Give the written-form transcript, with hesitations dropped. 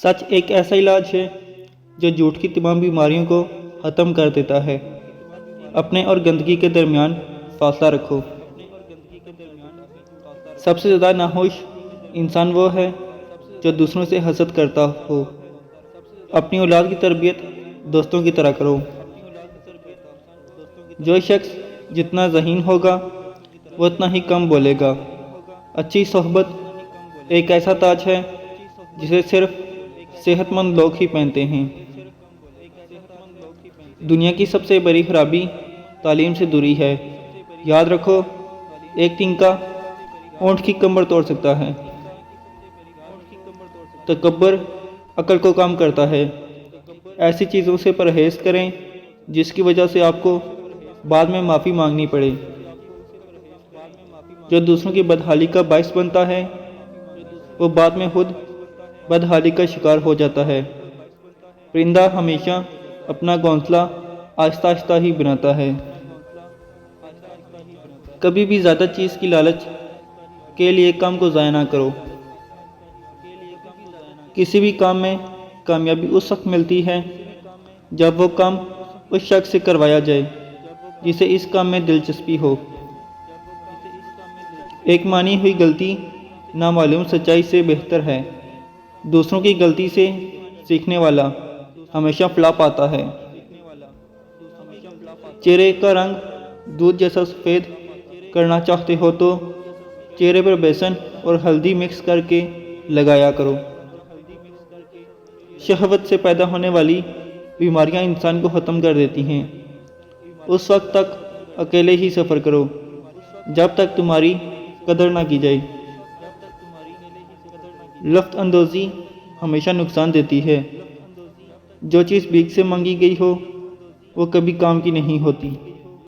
सच एक ऐसा इलाज है जो झूठ की तमाम बीमारियों को ख़त्म कर देता है। अपने और गंदगी के दरमियान फासला रखो। सबसे ज़्यादा नाखुश इंसान वो है जो दूसरों से हसद करता हो। अपनी औलाद की तरबियत दोस्तों की तरह करो। जो शख्स जितना ज़हीन होगा वो उतना ही कम बोलेगा। अच्छी सोहबत एक ऐसा ताज है जिसे सिर्फ सेहतमंद लोग ही पहनते हैं। दुनिया की सबसे बड़ी खराबी तालीम से दूरी है। याद रखो, एक तिनका ऊंट की कमर तोड़ सकता है। तकब्बर अक्ल को कम करता है। ऐसी चीज़ों से परहेज करें जिसकी वजह से आपको बाद में माफ़ी मांगनी पड़े। जो दूसरों की बदहाली का बायस बनता है वो बाद में खुद बदहाली का शिकार हो जाता है। परिंदा हमेशा अपना घोंसला आहिस्ता आहिस्ता ही बनाता है। कभी भी ज़्यादा चीज़ की लालच के लिए काम को ज़ाया ना करो। किसी भी काम में कामयाबी उस वक्त मिलती है जब वो काम उस शख्स से करवाया जाए जिसे इस काम में दिलचस्पी हो। एक मानी हुई गलती नामालूम सच्चाई से बेहतर है। दूसरों की गलती से सीखने वाला हमेशा फलाह पाता है। चेहरे का रंग दूध जैसा सफ़ेद करना चाहते हो तो चेहरे पर बेसन और हल्दी मिक्स करके लगाया करो। शहवत से पैदा होने वाली बीमारियां इंसान को ख़त्म कर देती हैं। उस वक्त तक अकेले ही सफ़र करो जब तक तुम्हारी कदर ना की जाए। लफ्ज़ अंदोज़ी हमेशा नुकसान देती है। जो चीज़ भीख से मांगी गई हो वो कभी काम की नहीं होती।